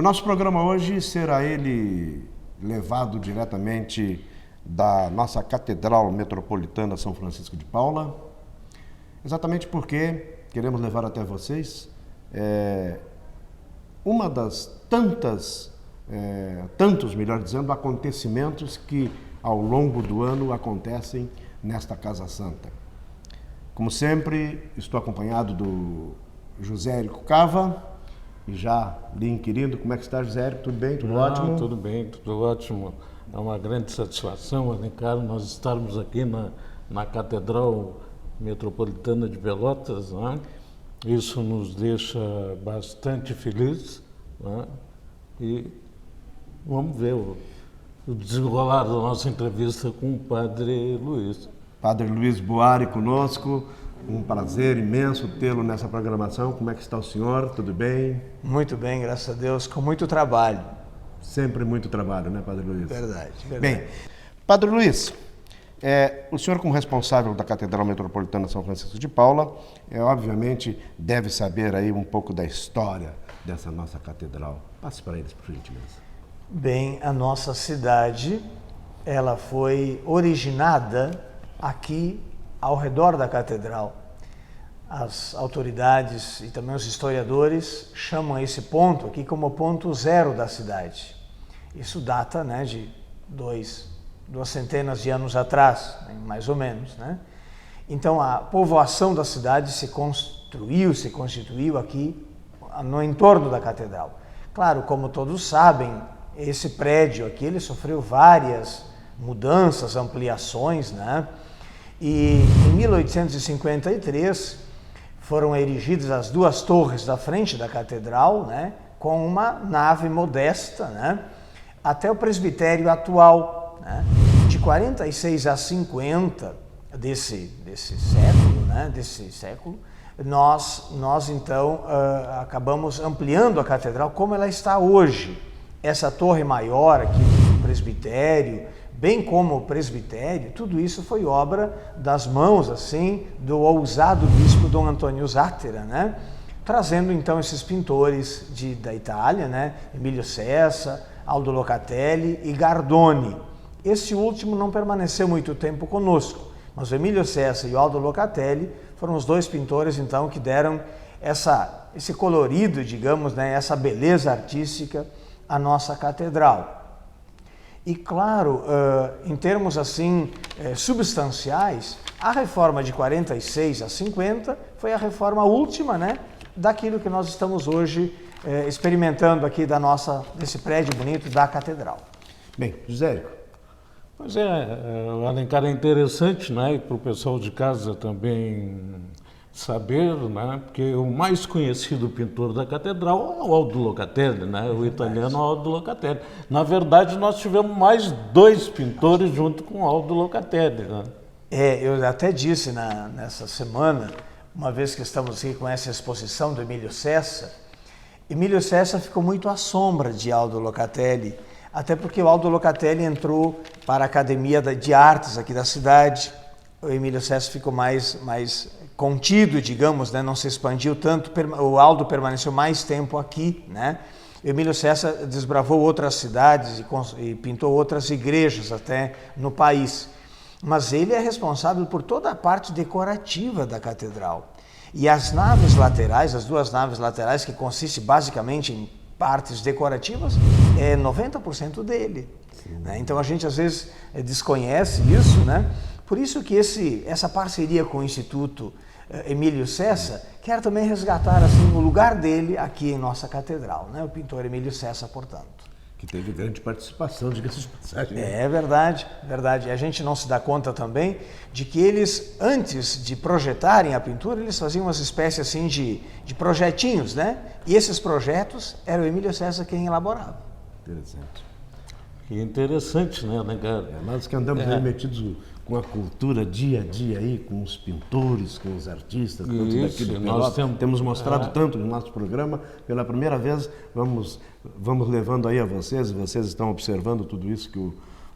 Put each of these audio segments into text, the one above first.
O nosso programa hoje será ele levado diretamente da nossa Catedral Metropolitana São Francisco de Paula, exatamente porque queremos levar até vocês uma das tantos, melhor dizendo, acontecimentos que ao longo do ano acontecem nesta Casa Santa. Como sempre, estou acompanhado do José Érico Cava, e já lhe inquirindo, como é que está, José Érico? Tudo bem? Tudo ótimo? Tudo bem, tudo ótimo. É uma grande satisfação, Alencar, nós estarmos aqui na Catedral Metropolitana de Pelotas, né? Isso nos deixa bastante felizes, né? E vamos ver o desenrolar da nossa entrevista com o Padre Luiz. Padre Luiz Buari conosco, um prazer imenso tê-lo nessa programação. Como é que está o senhor? Tudo bem? Muito bem, graças a Deus, com muito trabalho. Sempre muito trabalho, né, Padre Luiz? Verdade. Bem, Padre Luiz, o senhor como responsável da Catedral Metropolitana São Francisco de Paula, obviamente deve saber aí um pouco da história dessa nossa catedral. Passe para eles, por gentileza. Bem, a nossa cidade, ela foi originada aqui ao redor da catedral. As autoridades e também os historiadores chamam esse ponto aqui como o ponto zero da cidade. Isso data, né, de duas centenas de anos atrás, mais ou menos, né? Então a povoação da cidade se constituiu aqui no entorno da catedral. Claro, como todos sabem, esse prédio aqui ele sofreu várias mudanças, ampliações, né? E em 1853 foram erigidas as duas torres da frente da catedral, né, com uma nave modesta, né, até o presbitério atual, né. De 46 a 50 desse século, nós então acabamos ampliando a catedral como ela está hoje. Essa torre maior aqui, o presbitério, bem como o presbitério, tudo isso foi obra das mãos, assim, do ousado bispo Dom Antônio Zattera, né? Trazendo, então, esses pintores da Itália, né? Emílio Cessa, Aldo Locatelli e Gardoni. Esse último não permaneceu muito tempo conosco, mas o Emílio Cessa e o Aldo Locatelli foram os dois pintores, então, que deram esse colorido, digamos, né? Essa beleza artística à nossa catedral. E claro, em termos assim substanciais, a reforma de 46 a 50 foi a reforma última, né, daquilo que nós estamos hoje experimentando aqui desse prédio bonito da catedral. Bem, José Érico. Pois o Alencar, é interessante, né, para o pessoal de casa também saber, né, porque o mais conhecido pintor da catedral é o Aldo Locatelli, né, o italiano Aldo Locatelli. Na verdade, nós tivemos mais dois pintores junto com o Aldo Locatelli, né? Eu até disse nessa semana, uma vez que estamos aqui com essa exposição do Emílio Cessa ficou muito à sombra de Aldo Locatelli, até porque o Aldo Locatelli entrou para a Academia de Artes aqui da cidade. O Emílio Cessa ficou mais contido, digamos, né? Não se expandiu tanto. O Aldo permaneceu mais tempo aqui, né? O Emílio Cessa desbravou outras cidades e pintou outras igrejas até no país. Mas ele é responsável por toda a parte decorativa da catedral. E as naves laterais, as duas naves laterais, que consistem basicamente em partes decorativas, é 90% dele. Né? Então a gente às vezes desconhece isso, né? Por isso que essa parceria com o Instituto Emílio Cessa quer também resgatar assim, o lugar dele aqui em nossa catedral, né? O pintor Emílio Cessa, portanto. Que teve grande participação, diga-se de passagem. É verdade, verdade. E a gente não se dá conta também de que eles, antes de projetarem a pintura, eles faziam umas espécies assim de projetinhos, né? E esses projetos era o Emílio Cessa quem elaborava. Interessante. Que interessante, né, Alencar? Nós que andamos aí metidos com a cultura dia a dia aí, com os pintores, com os artistas, com tudo aquilo de Pelotas. Temos mostrado tanto no nosso programa. Pela primeira vez, vamos levando aí a vocês estão observando tudo isso que o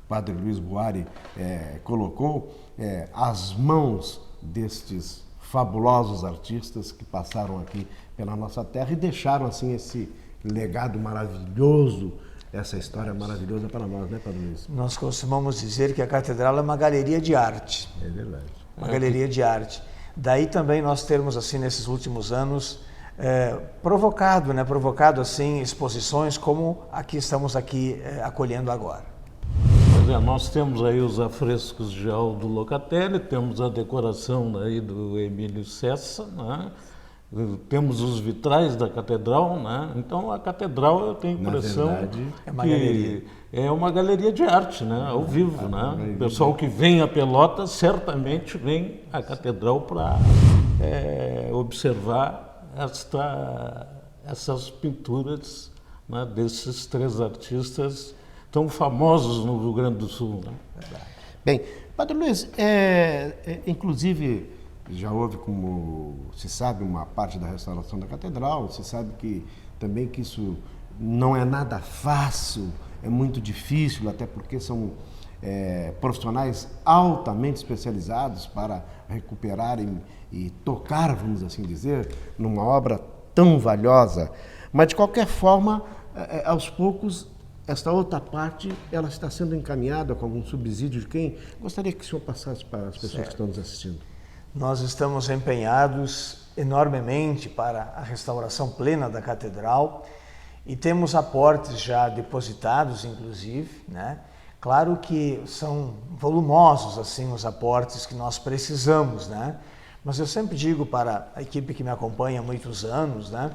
Padre Luiz Buari colocou, as mãos destes fabulosos artistas que passaram aqui pela nossa terra e deixaram assim legado maravilhoso, essa história maravilhosa para nós, né, Padre Luiz? Nós costumamos dizer que a catedral é uma galeria de arte. É verdade. Uma galeria de arte. Daí também nós termos, assim, nesses últimos anos, provocado, assim, exposições como a que estamos aqui acolhendo agora. Pois é, nós temos aí os afrescos de Aldo Locatelli, temos a decoração aí do Emílio Cessa, né? Temos os vitrais da catedral, né? Então a catedral, eu tenho a impressão que é uma galeria de arte, né? Ao vivo, né? O pessoal que vem a Pelotas certamente vem à catedral para observar essas pinturas, né? Desses três artistas tão famosos no Rio Grande do Sul, né? Bem, Padre Luiz, inclusive já houve, como se sabe, uma parte da restauração da catedral, se sabe que também que isso não é nada fácil, é muito difícil, até porque são profissionais altamente especializados para recuperarem e tocar, vamos assim dizer, numa obra tão valiosa. Mas, de qualquer forma, aos poucos, esta outra parte, ela está sendo encaminhada com algum subsídio de quem? Gostaria que o senhor passasse para as pessoas que estão nos assistindo. Nós estamos empenhados enormemente para a restauração plena da catedral e temos aportes já depositados, inclusive, né? Claro que são volumosos, assim, os aportes que nós precisamos, né? Mas eu sempre digo para a equipe que me acompanha há muitos anos, né,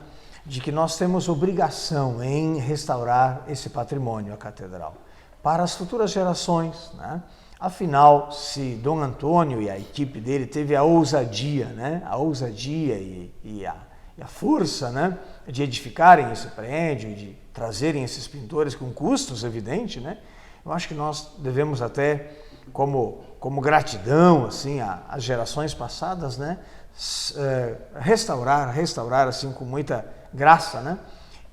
de que nós temos obrigação em restaurar esse patrimônio, a catedral, para as futuras gerações, né? Afinal, se Dom Antônio e a equipe dele teve a ousadia, né, e a força, né, de edificarem esse prédio, de trazerem esses pintores com custos, evidente, né, eu acho que nós devemos até, como gratidão, assim, às gerações passadas, né, restaurar assim com muita graça, né,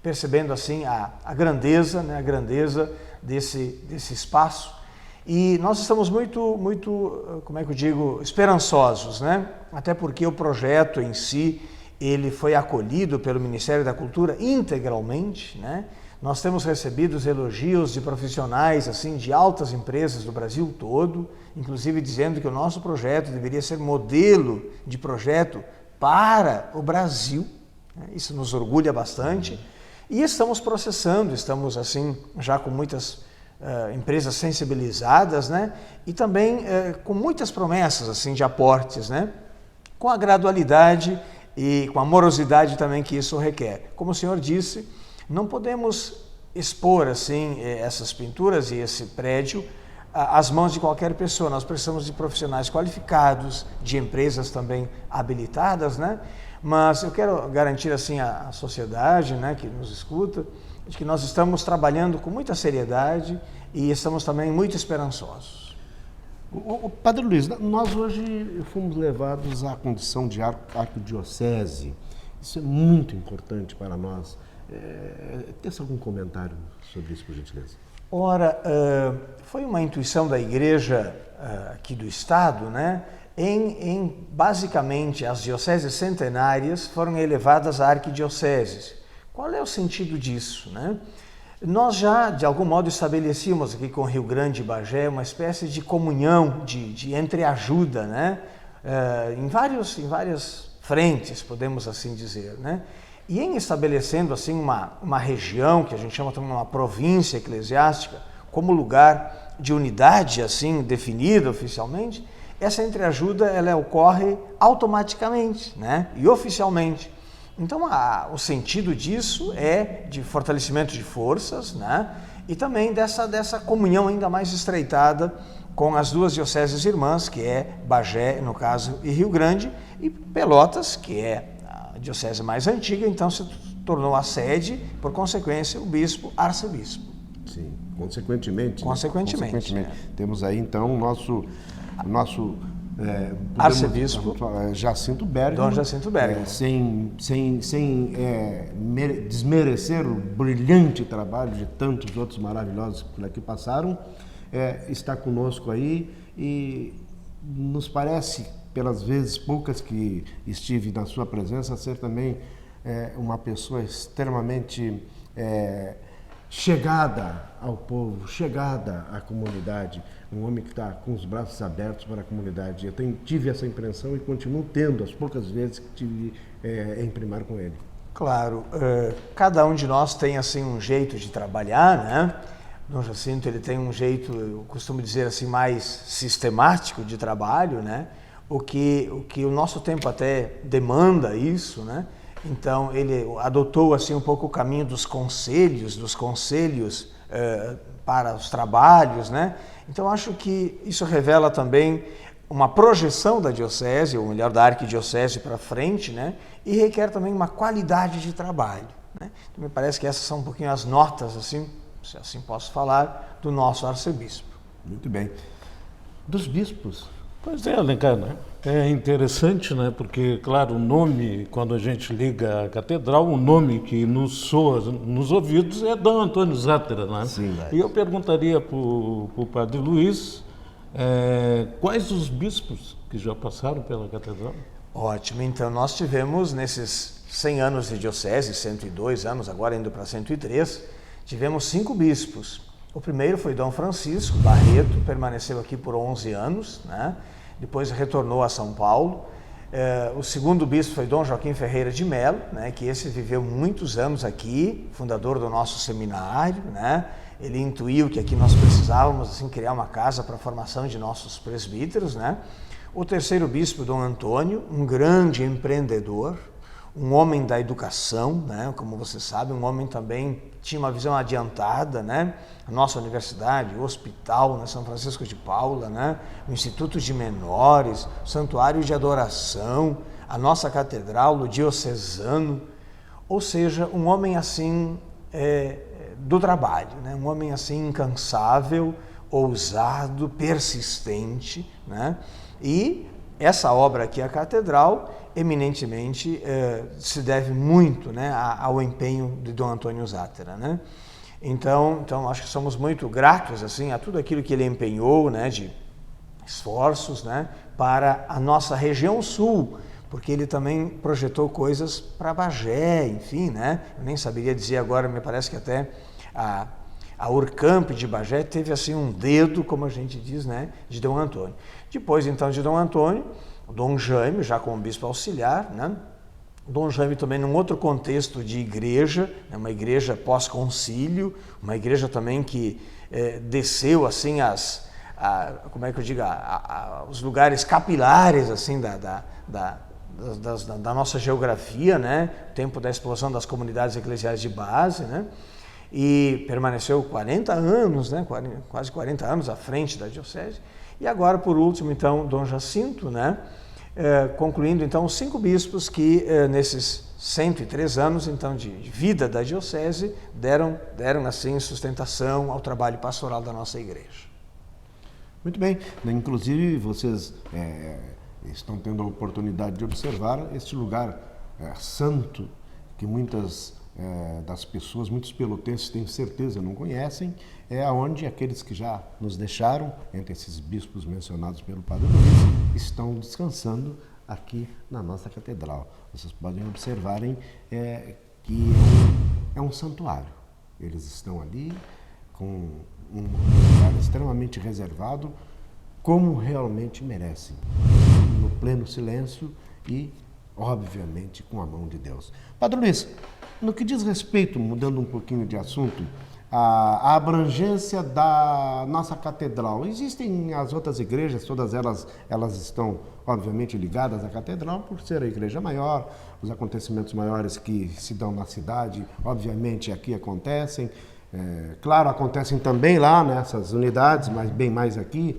percebendo assim a grandeza, né, a grandeza desse espaço. E nós estamos muito, como é que eu digo, esperançosos, né? Até porque o projeto em si, ele foi acolhido pelo Ministério da Cultura integralmente, né? Nós temos recebido os elogios de profissionais, assim, de altas empresas do Brasil todo, inclusive dizendo que o nosso projeto deveria ser modelo de projeto para o Brasil, né? Isso nos orgulha bastante. E estamos processando, estamos, assim, já com muitas empresas sensibilizadas, né? E também com muitas promessas assim de aportes, né? Com a gradualidade e com a morosidade também que isso requer. Como o senhor disse, não podemos expor assim essas pinturas e esse prédio às mãos de qualquer pessoa. Nós precisamos de profissionais qualificados, de empresas também habilitadas, né? Mas eu quero garantir assim à sociedade, né, que nos escuta, de que nós estamos trabalhando com muita seriedade e estamos também muito esperançosos. Padre Luiz, nós hoje fomos levados à condição de arquidiocese. Isso é muito importante para nós. Tem algum comentário sobre isso, por gentileza? Ora, foi uma intuição da Igreja aqui do Estado, né? Basicamente, as dioceses centenárias foram elevadas a arquidioceses. Qual é o sentido disso, né? Nós já, de algum modo, estabelecíamos aqui com Rio Grande e Bagé uma espécie de comunhão, de entreajuda, né? Em várias frentes, podemos assim dizer, né? E em estabelecendo assim uma região, que a gente chama também uma província eclesiástica, como lugar de unidade assim definida oficialmente, essa entreajuda ela ocorre automaticamente, né? E oficialmente. Então, o sentido disso é de fortalecimento de forças, né? E também dessa comunhão ainda mais estreitada com as duas dioceses irmãs, que é Bagé, no caso, e Rio Grande, e Pelotas, que é a diocese mais antiga, então se tornou a sede, por consequência, o bispo, arcebispo. Sim, consequentemente. Consequentemente. Né? Temos aí, então, o nosso arcebispo Jacinto Bergman, Dom Jacinto Bergman, sem desmerecer o brilhante trabalho de tantos outros maravilhosos que por aqui passaram, está conosco aí e nos parece, pelas vezes poucas que estive na sua presença, ser também uma pessoa extremamente chegada ao povo, chegada à comunidade, um homem que está com os braços abertos para a comunidade. Eu tive essa impressão e continuo tendo as poucas vezes que tive em primar com ele. Claro, cada um de nós tem assim um jeito de trabalhar, né? Dom Jacinto, ele tem um jeito, eu costumo dizer assim, mais sistemático de trabalho, né? O que o nosso tempo até demanda isso, né? Então ele adotou assim um pouco o caminho dos conselhos para os trabalhos, né? Então acho que isso revela também uma projeção da diocese, ou melhor, da arquidiocese para frente, né? E requer também uma qualidade de trabalho, né? Então me parece que essas são um pouquinho as notas, assim, se assim posso falar, do nosso arcebispo. Muito bem. Dos bispos. Pois é, Alencar, né? É interessante, né? Porque, claro, o nome, quando a gente liga à catedral, o nome que nos soa nos ouvidos é Dom Antônio Zátera, né? Sim. E eu perguntaria para o padre Luiz, quais os bispos que já passaram pela catedral? Ótimo, então nós tivemos nesses 100 anos de diocese, 102 anos, agora indo para 103, tivemos 5 bispos. O primeiro foi Dom Francisco Barreto, permaneceu aqui por 11 anos, né? Depois retornou a São Paulo. O segundo bispo foi Dom Joaquim Ferreira de Melo, né? Que esse viveu muitos anos aqui, fundador do nosso seminário, né? Ele intuiu que aqui nós precisávamos assim, criar uma casa para a formação de nossos presbíteros, né? O terceiro bispo, Dom Antônio, um grande empreendedor, um homem da educação, né? Como você sabe, um homem também tinha uma visão adiantada, né? A nossa universidade, o hospital, né? São Francisco de Paula, né? O Instituto de Menores, o Santuário de Adoração, a nossa catedral, o diocesano, ou seja, um homem assim do trabalho, né? Um homem assim incansável, ousado, persistente, né? E essa obra aqui, a catedral, eminentemente se deve muito, né, ao empenho de Dom Antônio Zátera, né? Então acho que somos muito gratos assim a tudo aquilo que ele empenhou, né, de esforços, né, para a nossa região sul, porque ele também projetou coisas para Bagé, enfim, né? Eu nem saberia dizer agora, me parece que até a Urcamp de Bagé teve assim um dedo, como a gente diz, né, de Dom Antônio. Depois então de Dom Antônio, Dom Jaime, já como bispo auxiliar, né? Dom Jaime também num outro contexto de igreja, né? Uma igreja pós-concílio, uma igreja também que desceu assim como é que eu digo, os lugares capilares assim da nossa geografia, né? Tempo da explosão das comunidades eclesiais de base, né? E permaneceu 40 anos, né? Quase 40 anos à frente da diocese. E agora, por último, então, Dom Jacinto, né? Concluindo, então, os 5 bispos que, nesses 103 anos, então, de vida da diocese, deram assim, sustentação ao trabalho pastoral da nossa igreja. Muito bem. Inclusive, vocês estão tendo a oportunidade de observar este lugar santo que muitas das pessoas, muitos pelotenses, tenho certeza, não conhecem, é onde aqueles que já nos deixaram, entre esses bispos mencionados pelo Padre Luiz, estão descansando aqui na nossa catedral. Vocês podem observarem que é um santuário. Eles estão ali com um lugar extremamente reservado, como realmente merecem, no pleno silêncio e, obviamente, com a mão de Deus. Padre Luiz, no que diz respeito, mudando um pouquinho de assunto, a abrangência da nossa catedral, existem as outras igrejas, todas elas estão obviamente ligadas à catedral por ser a igreja maior, os acontecimentos maiores que se dão na cidade, obviamente aqui acontecem, claro, acontecem também lá nessas unidades, mas bem mais aqui,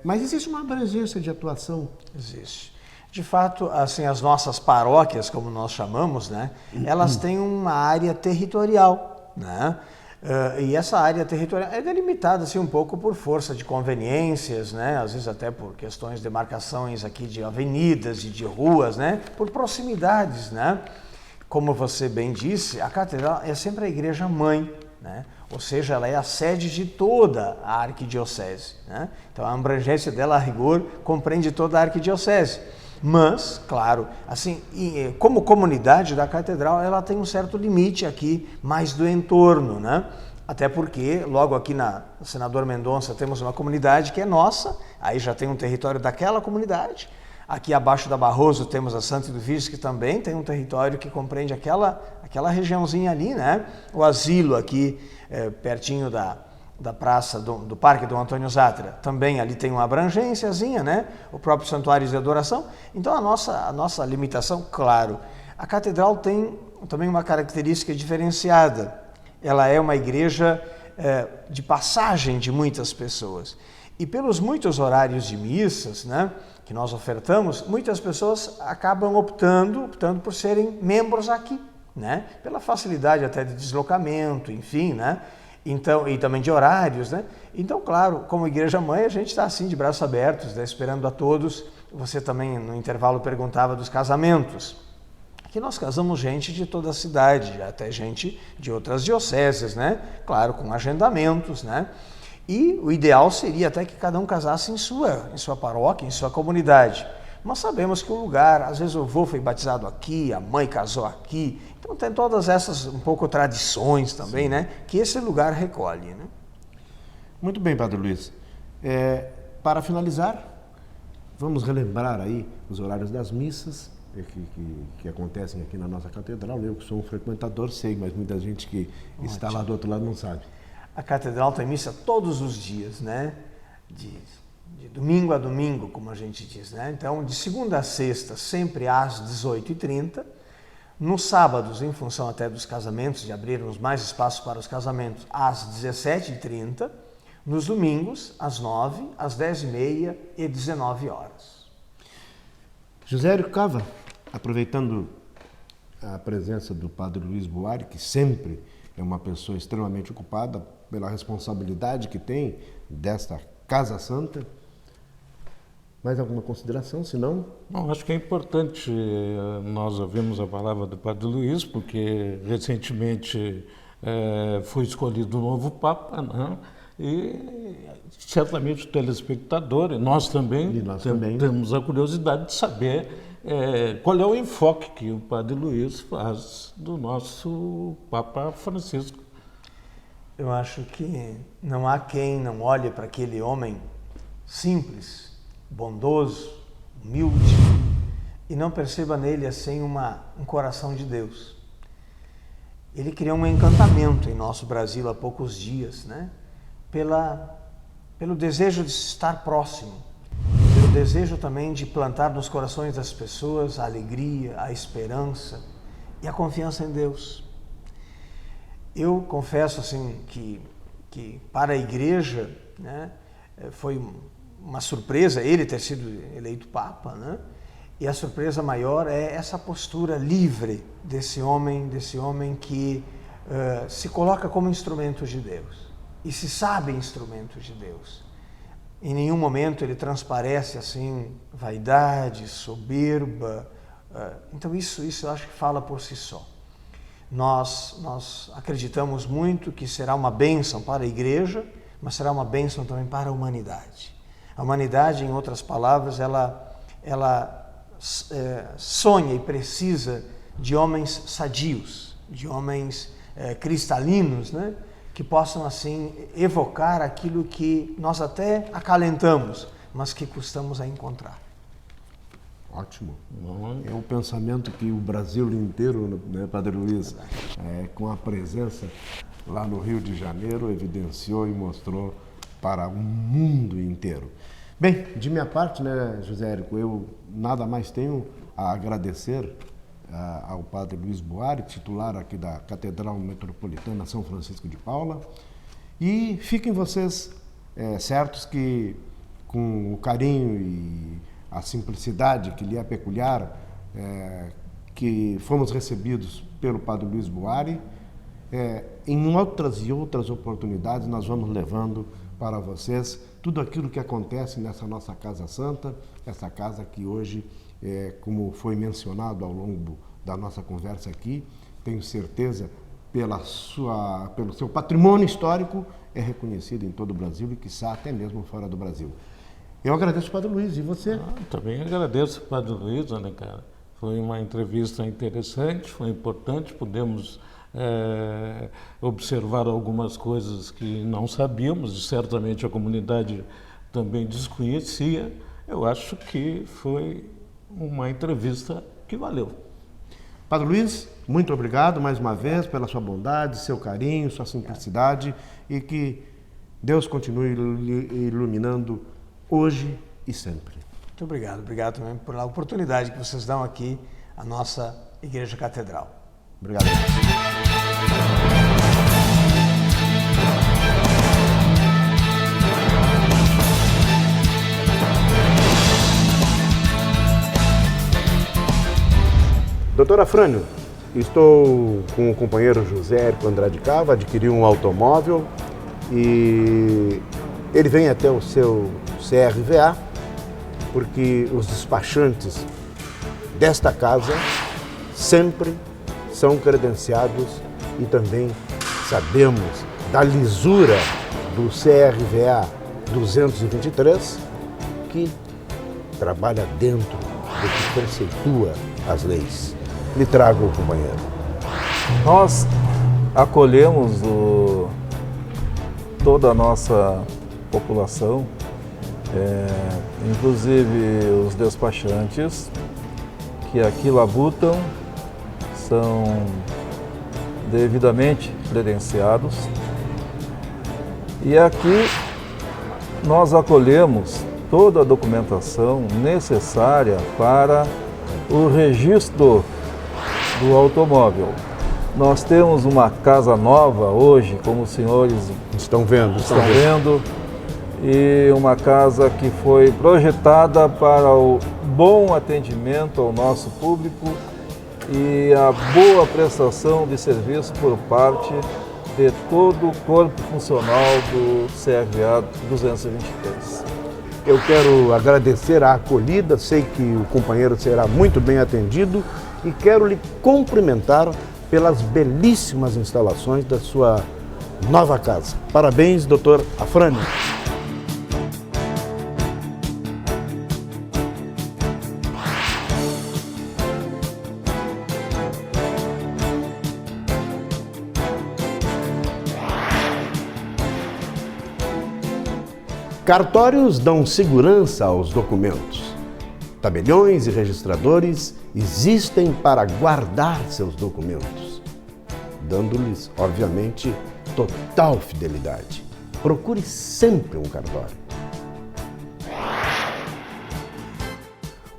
mas existe uma abrangência de atuação? Existe. De fato, assim, as nossas paróquias, como nós chamamos, né, elas têm uma área territorial, né? E essa área territorial é delimitada assim, um pouco por força de conveniências, né? Às vezes até por questões de demarcações aqui de avenidas e de ruas, né? Por proximidades, né? Como você bem disse, a catedral é sempre a igreja mãe, né? Ou seja, ela é a sede de toda a arquidiocese, né? Então a abrangência dela, a rigor, compreende toda a arquidiocese. Mas, claro, assim, como comunidade da catedral, ela tem um certo limite aqui, mais do entorno, né? Até porque, logo aqui na Senador Mendonça, temos uma comunidade que é nossa, aí já tem um território daquela comunidade. Aqui abaixo da Barroso temos a Santa Edufício, que também tem um território que compreende aquela regiãozinha ali, né? O asilo aqui, pertinho da praça do Parque do Antônio Zatra, também ali tem uma abrangênciazinha, né? O próprio Santuário de Adoração. Então a nossa limitação, claro, a catedral tem também uma característica diferenciada. Ela é uma igreja de passagem de muitas pessoas. E pelos muitos horários de missas, né, que nós ofertamos, muitas pessoas acabam optando por serem membros aqui, né? Pela facilidade até de deslocamento, enfim, né? Então, e também de horários, né? Então, claro, como igreja mãe, a gente está assim de braços abertos, né, esperando a todos. Você também no intervalo perguntava dos casamentos. Aqui nós casamos gente de toda a cidade, até gente de outras dioceses, né? Claro, com agendamentos, né? E o ideal seria até que cada um casasse em sua paróquia, em sua comunidade. Mas sabemos que o lugar, às vezes o avô foi batizado aqui, a mãe casou aqui, então tem todas essas um pouco tradições também, sim, né? Que esse lugar recolhe, né? Muito bem, Padre Luiz. Para finalizar, vamos relembrar aí os horários das missas que acontecem aqui na nossa catedral. Eu que sou um frequentador sei, mas muita gente que está lá do outro lado não sabe. A catedral tem missa todos os dias, né? De domingo a domingo, como a gente diz, né? Então, de segunda a sexta, sempre às 18h30. Nos sábados, em função até dos casamentos, de abrirmos mais espaço para os casamentos, às 17h30. Nos domingos, às 9h, às 10h30 e 19h. José Érico Cava, aproveitando a presença do Padre Luiz Buarque, que sempre é uma pessoa extremamente ocupada pela responsabilidade que tem desta Casa Santa. Mais alguma consideração, se não? Bom, acho que é importante nós ouvimos a palavra do Padre Luiz, porque recentemente foi escolhido um novo Papa, né? E certamente o telespectador, e nós também, temos a curiosidade de saber qual é o enfoque que o Padre Luiz faz do nosso Papa Francisco. Eu acho que não há quem não olhe para aquele homem simples, bondoso, humilde, e não perceba nele assim um coração de Deus. Ele criou um encantamento em nosso Brasil há poucos dias, né? Pelo desejo de estar próximo, pelo desejo também de plantar nos corações das pessoas a alegria, a esperança e a confiança em Deus. Eu confesso assim que para a igreja, né, foi uma surpresa ele ter sido eleito Papa, né? E a surpresa maior é essa postura livre desse homem que se coloca como instrumento de Deus e se sabe instrumento de Deus. Em nenhum momento ele transparece assim vaidade, soberba. Então isso eu acho que fala por si só. Nós acreditamos muito que será uma bênção para a igreja, mas será uma bênção também para a humanidade. A humanidade, em outras palavras, ela sonha e precisa de homens sadios, de homens cristalinos, né? Que possam assim evocar aquilo que nós até acalentamos, mas que custamos a encontrar. Ótimo. É um pensamento que o Brasil inteiro, né, Padre Luiz, com a presença lá no Rio de Janeiro, evidenciou e mostrou para o mundo inteiro. Bem, de minha parte, né, José Érico, eu nada mais tenho a agradecer ao Padre Luiz Buarque, titular aqui da Catedral Metropolitana São Francisco de Paula, e fiquem vocês certos que com o carinho e a simplicidade que lhe é peculiar, que fomos recebidos pelo Padre Luiz Buarque, em outras e outras oportunidades nós vamos levando para vocês tudo aquilo que acontece nessa nossa Casa Santa, essa casa que hoje, como foi mencionado ao longo da nossa conversa aqui, tenho certeza, pelo seu patrimônio histórico, é reconhecido em todo o Brasil e, quiçá, até mesmo fora do Brasil. Eu agradeço, Padre Luiz, e você? Também agradeço, Padre Luiz, né, cara? Foi uma entrevista interessante, foi importante, pudemos observar algumas coisas que não sabíamos, e certamente a comunidade também desconhecia. Eu acho que foi uma entrevista que valeu. Padre Luiz, muito obrigado mais uma vez pela sua bondade, seu carinho, sua simplicidade, e que Deus continue iluminando hoje e sempre. Muito obrigado. Obrigado também por a oportunidade que vocês dão aqui à nossa Igreja Catedral. Obrigado. Doutor Afrânio, estou com o companheiro José Érico Andrade Cava, adquiriu um automóvel e ele vem até o seu CRVA porque os despachantes desta casa sempre são credenciados e também sabemos da lisura do CRVA 223 que trabalha dentro do que conceitua as leis. Me traga o companheiro. Nós acolhemos toda a nossa população, inclusive os despachantes que aqui labutam, são devidamente credenciados. E aqui nós acolhemos toda a documentação necessária para o registro do automóvel. Nós temos uma casa nova hoje, como os senhores estão vendo, e uma casa que foi projetada para o bom atendimento ao nosso público e a boa prestação de serviço por parte de todo o corpo funcional do CRVA 223. Eu quero agradecer a acolhida, sei que o companheiro será muito bem atendido e quero lhe cumprimentar pelas belíssimas instalações da sua nova casa. Parabéns, doutor Afrânio. Cartórios dão segurança aos documentos. Tabeliões e registradores existem para guardar seus documentos, dando-lhes, obviamente, total fidelidade. Procure sempre um cartório.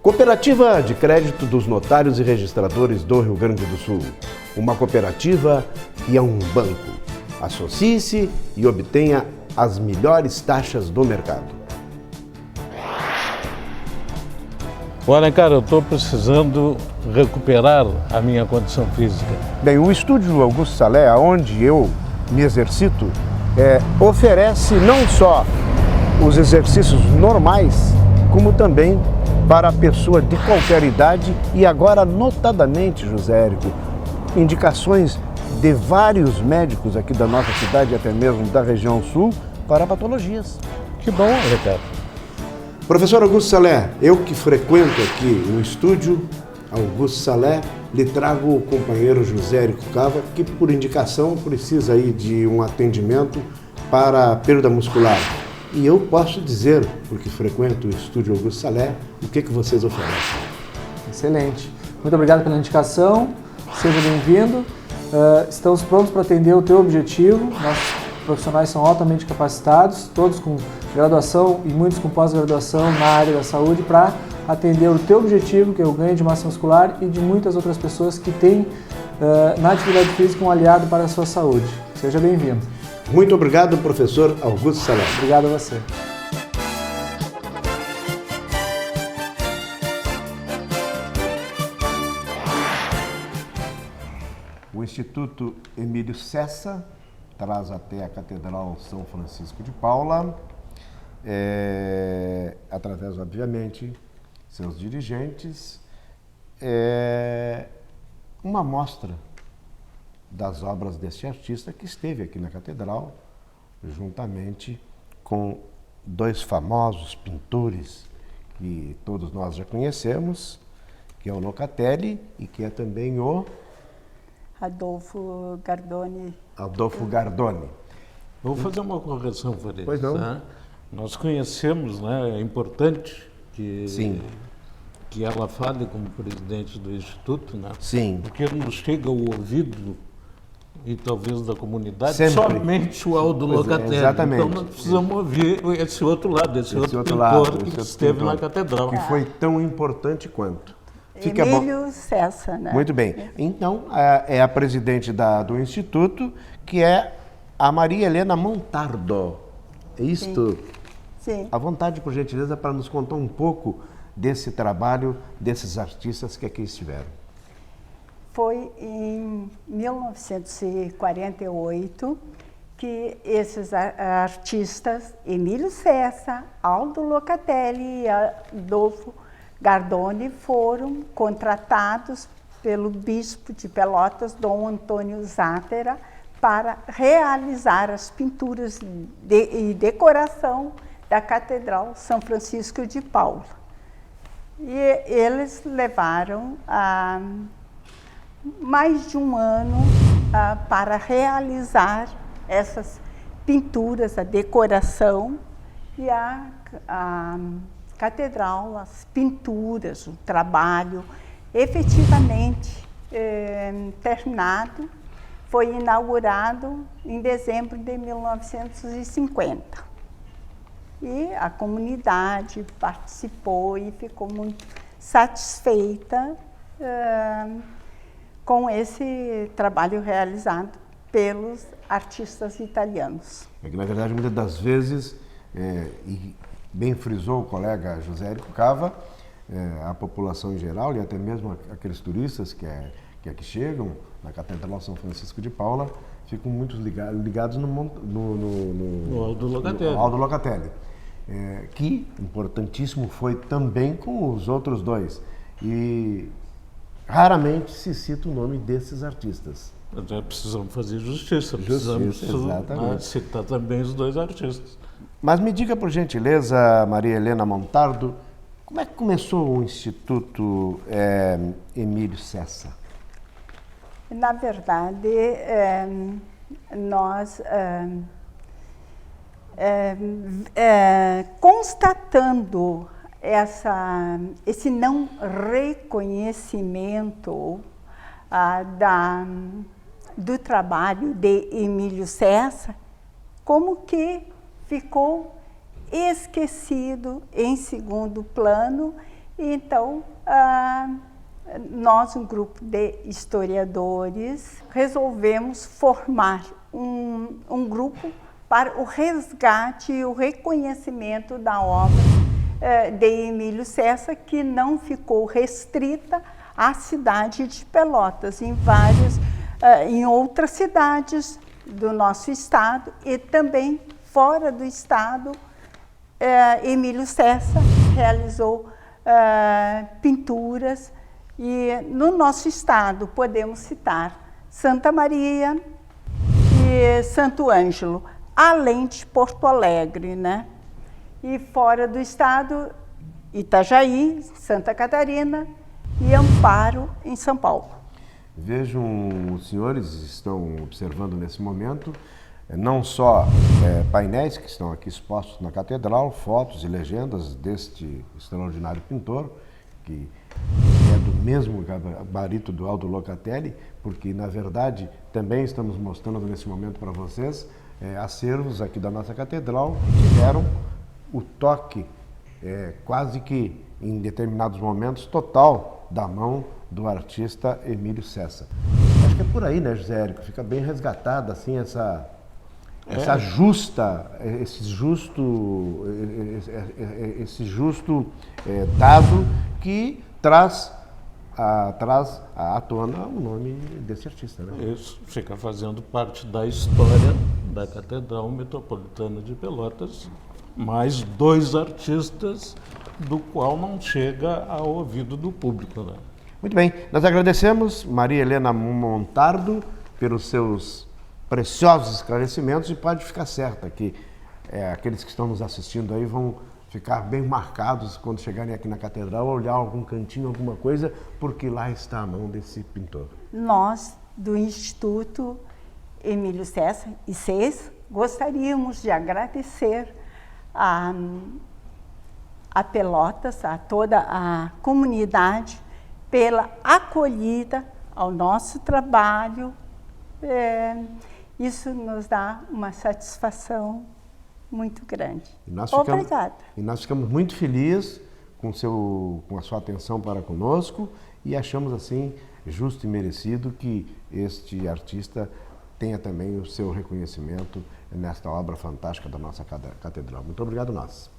Cooperativa de Crédito dos Notários e Registradores do Rio Grande do Sul. Uma cooperativa que é um banco. Associe-se e obtenha as melhores taxas do mercado. Olha, cara, eu estou precisando recuperar a minha condição física. Bem, o Estúdio Augusto Salé, onde eu me exercito, oferece não só os exercícios normais, como também para a pessoa de qualquer idade e agora, notadamente, José Érico, indicações de vários médicos aqui da nossa cidade, até mesmo da região sul, para patologias. Que bom, Ricardo. Professor Augusto Salé, eu que frequento aqui o Estúdio Augusto Salé, lhe trago o companheiro José Érico Cava, que por indicação precisa aí de um atendimento para perda muscular. E eu posso dizer, porque frequento o Estúdio Augusto Salé, o que vocês oferecem. Excelente. Muito obrigado pela indicação, seja bem-vindo. Estamos prontos para atender o teu objetivo. Nossos profissionais são altamente capacitados, todos com graduação e muitos com pós-graduação na área da saúde, para atender o teu objetivo, que é o ganho de massa muscular, e de muitas outras pessoas que têm na atividade física um aliado para a sua saúde. Seja bem-vindo. Muito obrigado, professor Augusto Salé. Obrigado a você. O Instituto Emílio Cessa traz até a Catedral São Francisco de Paula, através, obviamente, seus dirigentes, uma amostra das obras deste artista que esteve aqui na Catedral, juntamente com dois famosos pintores que todos nós já conhecemos, que é o Locatelli e que é também o Adolfo Gardoni. Adolfo Gardoni. Vou fazer uma correção, Faria. Pois não. Tá? Nós conhecemos, né? É importante que, Sim. que ela fale como presidente do Instituto, né? Sim. Porque nos chega ao ouvido, e talvez da comunidade, Sempre. somente o Aldo Pois é, Locatelli. exatamente. Então nós precisamos ouvir esse outro lado, esse outro pintor lado, que esse outro esteve pintor, na catedral. que foi tão importante quanto. Emílio Cessa, né? Muito bem. Então, é a presidente do Instituto, que é a Maria Helena Montardo. É isto? Sim. À vontade, por gentileza, para nos contar um pouco desse trabalho, desses artistas que aqui estiveram. Foi em 1948 que esses artistas, Emílio Cessa, Aldo Locatelli e Adolfo Gardoni, foram contratados pelo bispo de Pelotas, Dom Antônio Zátera, para realizar as pinturas e decoração da Catedral São Francisco de Paula. E eles levaram mais de um ano para realizar essas pinturas, a decoração e a catedral, as pinturas, o trabalho efetivamente terminado, foi inaugurado em dezembro de 1950. E a comunidade participou e ficou muito satisfeita com esse trabalho realizado pelos artistas italianos. É que, na verdade, muitas das vezes, e bem frisou o colega José Érico Cava, a população em geral e até mesmo aqueles turistas que aqui chegam na Catedral São Francisco de Paula, ficam muito ligados no Aldo Locatelli. No Aldo Locatelli, que importantíssimo foi também com os outros dois. E raramente se cita o nome desses artistas. Já precisamos fazer justiça, precisamos exatamente. Citar também os dois artistas. Mas me diga, por gentileza, Maria Helena Montardo, como é que começou o Instituto Emílio Cessa? Na verdade, nós constatando esse não reconhecimento do trabalho de Emílio Cessa, como que ficou esquecido em segundo plano. Então, nós, um grupo de historiadores, resolvemos formar um grupo para o resgate e o reconhecimento da obra de Emílio Cessa, que não ficou restrita à cidade de Pelotas, em outras cidades do nosso estado e também fora do estado. Emílio Cessa realizou pinturas e no nosso estado podemos citar Santa Maria e Santo Ângelo, além de Porto Alegre, né? E fora do estado, Itajaí, Santa Catarina e Amparo, em São Paulo. Vejam, os senhores estão observando nesse momento não só painéis que estão aqui expostos na catedral, fotos e legendas deste extraordinário pintor, que é do mesmo gabarito do Aldo Locatelli, porque, na verdade, também estamos mostrando nesse momento para vocês acervos aqui da nossa catedral que tiveram o toque, quase que em determinados momentos, total da mão do artista Emílio Cessa. Acho que é por aí, né, José Érico? Fica bem resgatada assim esse justo dado que traz à tona o nome desse artista, né? Isso fica fazendo parte da história da Catedral Metropolitana de Pelotas, mais dois artistas do qual não chega ao ouvido do público, né? Muito bem, nós agradecemos Maria Helena Montardo pelos seus preciosos esclarecimentos e pode ficar certa que aqueles que estão nos assistindo aí vão ficar bem marcados quando chegarem aqui na Catedral, olhar algum cantinho, alguma coisa, porque lá está a mão desse pintor. Nós, do Instituto Emílio César e CES, gostaríamos de agradecer a Pelotas, a toda a comunidade, pela acolhida ao nosso trabalho. Isso nos dá uma satisfação muito grande. Obrigada. E nós ficamos muito felizes com a sua atenção para conosco e achamos assim justo e merecido que este artista tenha também o seu reconhecimento nesta obra fantástica da nossa catedral. Muito obrigado, nós.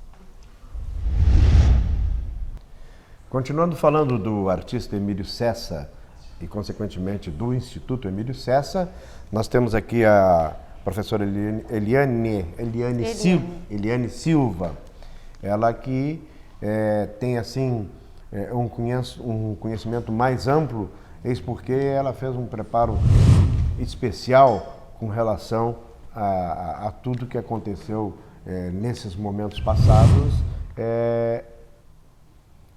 Continuando falando do artista Emílio César e, consequentemente, do Instituto Emílio César, nós temos aqui a professora Eliane Silva, ela que tem assim um conhecimento mais amplo, eis porque ela fez um preparo especial com relação a tudo que aconteceu nesses momentos passados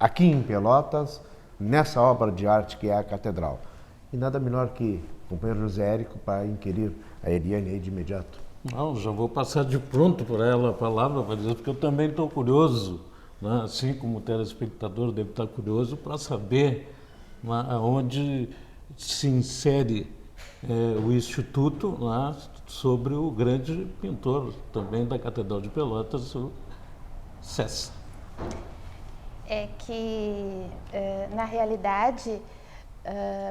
aqui em Pelotas, nessa obra de arte que é a Catedral. E nada melhor que o companheiro José Érico para inquirir a Eliane aí de imediato. Não, já vou passar de pronto para ela a palavra, para dizer, porque eu também estou curioso, né? Assim como o telespectador deve estar curioso para saber, né, onde se insere o Instituto, né, sobre o grande pintor também da Catedral de Pelotas, o César. É que, na realidade,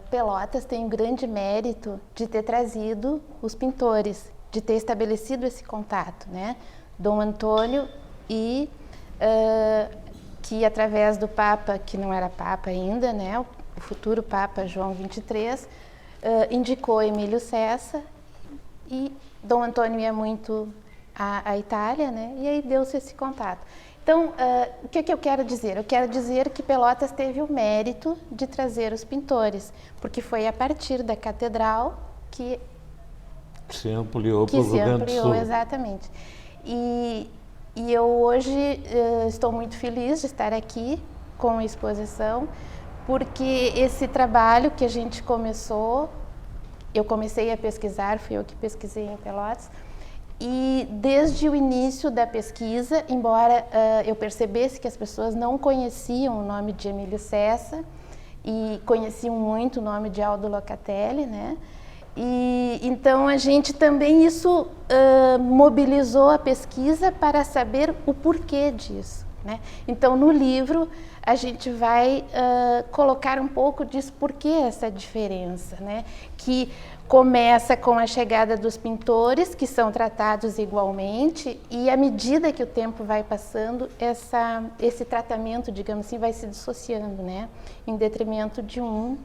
Pelotas tem um grande mérito de ter trazido os pintores, de ter estabelecido esse contato, né? Dom Antônio e que através do Papa, que não era Papa ainda, né? O futuro Papa João XXIII, indicou Emílio César e Dom Antônio ia muito à Itália, né? E aí deu-se esse contato. Então, o que eu quero dizer? Eu quero dizer que Pelotas teve o mérito de trazer os pintores, porque foi a partir da catedral que se ampliou para o Rio Grande do Sul. Exatamente. E eu hoje estou muito feliz de estar aqui com a exposição, porque esse trabalho que a gente começou, eu comecei a pesquisar, fui eu que pesquisei em Pelotas, e desde o início da pesquisa, embora eu percebesse que as pessoas não conheciam o nome de Emílio César e conheciam muito o nome de Aldo Locatelli, né? E então a gente também isso mobilizou a pesquisa para saber o porquê disso, né? Então no livro a gente vai colocar um pouco disso, por que essa diferença, né? Que começa com a chegada dos pintores, que são tratados igualmente, e à medida que o tempo vai passando, esse tratamento, digamos assim, vai se dissociando, né? Em detrimento de um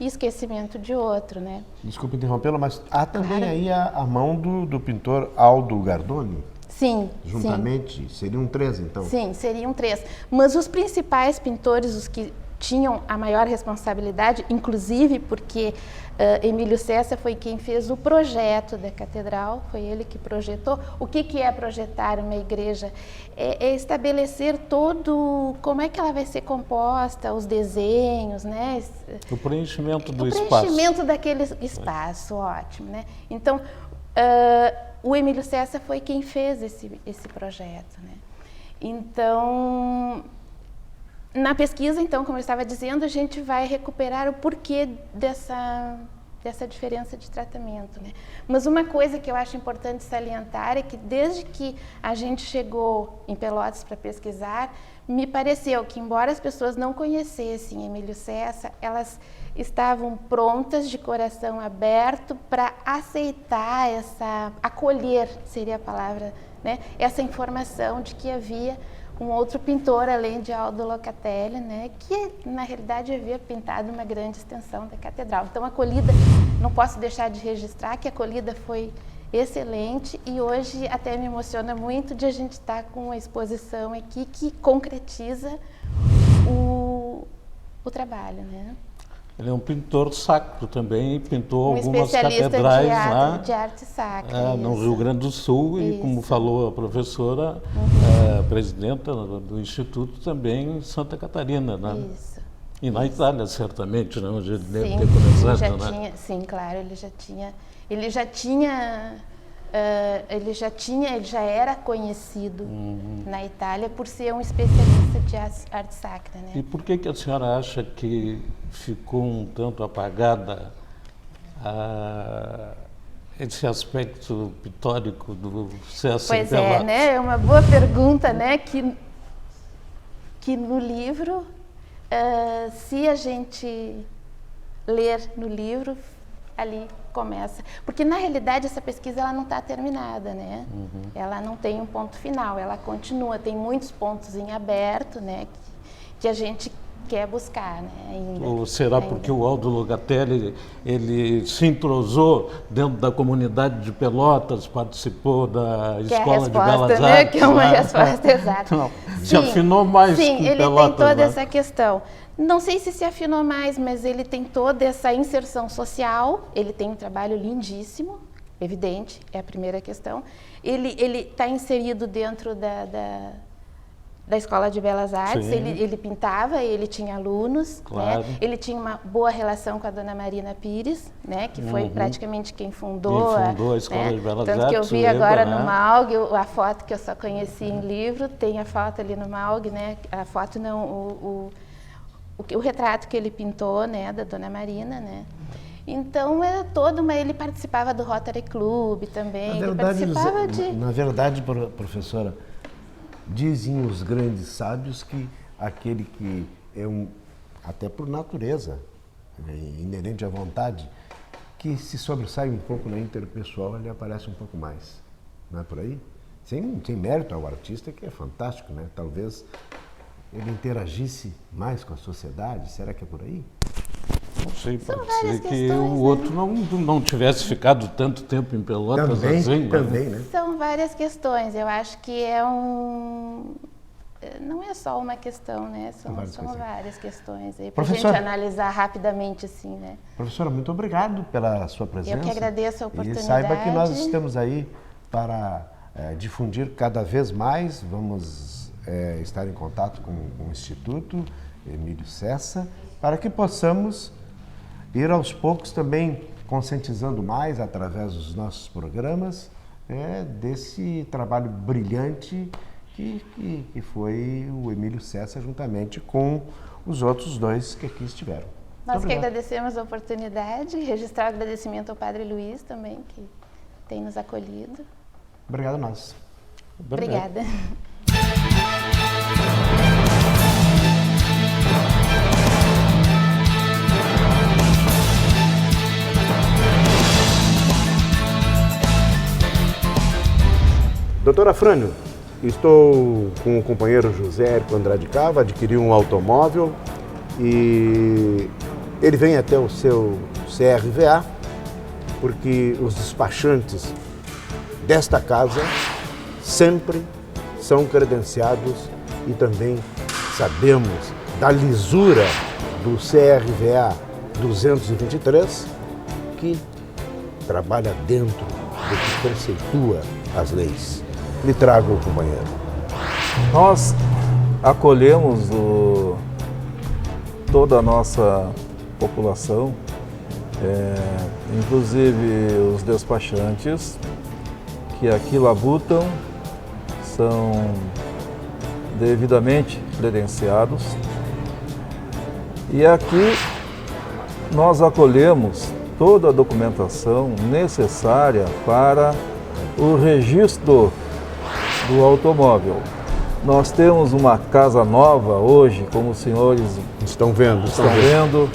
e esquecimento de outro, né? Desculpe interrompê-la, mas há também aí a mão do pintor Aldo Gardoni? Sim. Juntamente? Sim. Seriam 3, então? Sim, seriam 3. Mas os principais pintores, os que tinham a maior responsabilidade, inclusive porque Emílio César foi quem fez o projeto da catedral, foi ele que projetou. O que é projetar uma igreja? É estabelecer como é que ela vai ser composta, os desenhos, né? O preenchimento do espaço. O preenchimento daquele espaço, ótimo, né? Então, o Emílio César foi quem fez esse projeto, né? Então, na pesquisa, então, como eu estava dizendo, a gente vai recuperar o porquê dessa diferença de tratamento, né? Mas uma coisa que eu acho importante salientar é que desde que a gente chegou em Pelotas para pesquisar, me pareceu que, embora as pessoas não conhecessem Emílio César, elas estavam prontas, de coração aberto, para aceitar acolher, seria a palavra, né? Essa informação de que havia um outro pintor, além de Aldo Locatelli, né, que na realidade havia pintado uma grande extensão da catedral. Então a acolhida, não posso deixar de registrar que a acolhida foi excelente e hoje até me emociona muito de a gente estar com uma exposição aqui que concretiza o trabalho, né? Ele é um pintor sacro também, e pintou algumas especialista catedrais de arte sacra. no Rio Grande do Sul e, como falou a professora, presidenta do Instituto também em Santa Catarina, né? Isso. E na Itália, certamente, né? Onde ele deve Sim, ter começado, já né? tinha, sim, claro, ele já era conhecido na Itália por ser um especialista de arte sacra, né? E por que a senhora acha que ficou um tanto apagada esse aspecto pictórico do César Pois Pelotas? né? É uma boa pergunta, né? Que no livro, se a gente ler no livro, ali começa. Porque, na realidade, essa pesquisa ela não está terminada, né? Ela não tem um ponto final, ela continua. Tem muitos pontos em aberto, né? Que a gente quer buscar, né? Ainda. Ou será porque o Aldo Locatelli ele se entrosou dentro da comunidade de Pelotas, participou da Escola de Belas né? Artes? Que é uma né? resposta exata. Não, se afinou mais com ele Pelotas, tem toda né? essa questão. Não sei se afinou mais, mas ele tem toda essa inserção social, ele tem um trabalho lindíssimo, evidente, é a primeira questão. Ele está inserido dentro da Escola de Belas Artes, ele pintava, ele tinha alunos, claro. né? Ele tinha uma boa relação com a dona Marina Pires, né? Que foi praticamente quem fundou, a Escola né? de Belas Tanto Artes. que eu vi agora no MAUG, a foto que eu só conheci em livro, tem a foto ali no MAUG, né? A foto não, o retrato que ele pintou, né, da Dona Marina, né? Então, ele participava do Rotary Club também, Na verdade, professora, dizem os grandes sábios que aquele que é até por natureza, inerente à vontade, que se sobressai um pouco na interpessoal, ele aparece um pouco mais. Não é por aí? Sem mérito ao artista, que é fantástico, né? Talvez ele interagisse mais com a sociedade, será que é por aí? Não sei, pode ser que o outro não tivesse ficado tanto tempo em Pelotas assim. Também, né? São várias questões, eu acho que não é só uma questão, né? São várias questões aí para a gente analisar rapidamente assim, né? Professora, muito obrigado pela sua presença. Eu que agradeço a oportunidade. E saiba que nós estamos aí para difundir cada vez mais, vamos estar em contato com o Instituto Emílio Cessa, para que possamos ir aos poucos também conscientizando mais através dos nossos programas desse trabalho brilhante que foi o Emílio Cessa juntamente com os outros dois que aqui estiveram. Nós que agradecemos a oportunidade, registrar o agradecimento ao Padre Luiz também, que tem nos acolhido. Obrigado a nós. Obrigada. Doutor Afrânio, estou com o companheiro José Érico Andrade Cava, adquiriu um automóvel e ele vem até o seu CRVA porque os despachantes desta casa sempre são credenciados e também sabemos da lisura do CRVA 223 que trabalha dentro do que preceitua as leis. Me traga o companheiro. Nós acolhemos toda a nossa população, inclusive os despachantes que aqui labutam, são devidamente credenciados. E aqui nós acolhemos toda a documentação necessária para o registro do automóvel. Nós temos uma casa nova hoje, como os senhores estão vendo,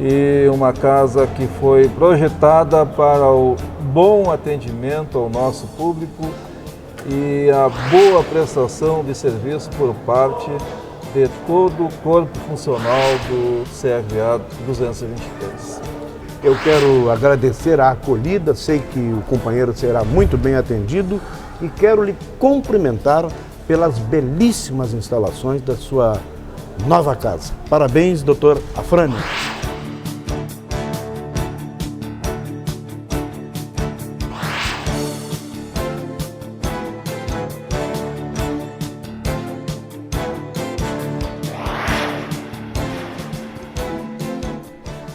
e uma casa que foi projetada para o bom atendimento ao nosso público e a boa prestação de serviço por parte de todo o corpo funcional do CRVA 223. Eu quero agradecer a acolhida, sei que o companheiro será muito bem atendido e quero lhe cumprimentar pelas belíssimas instalações da sua nova casa. Parabéns, doutor Afrânio.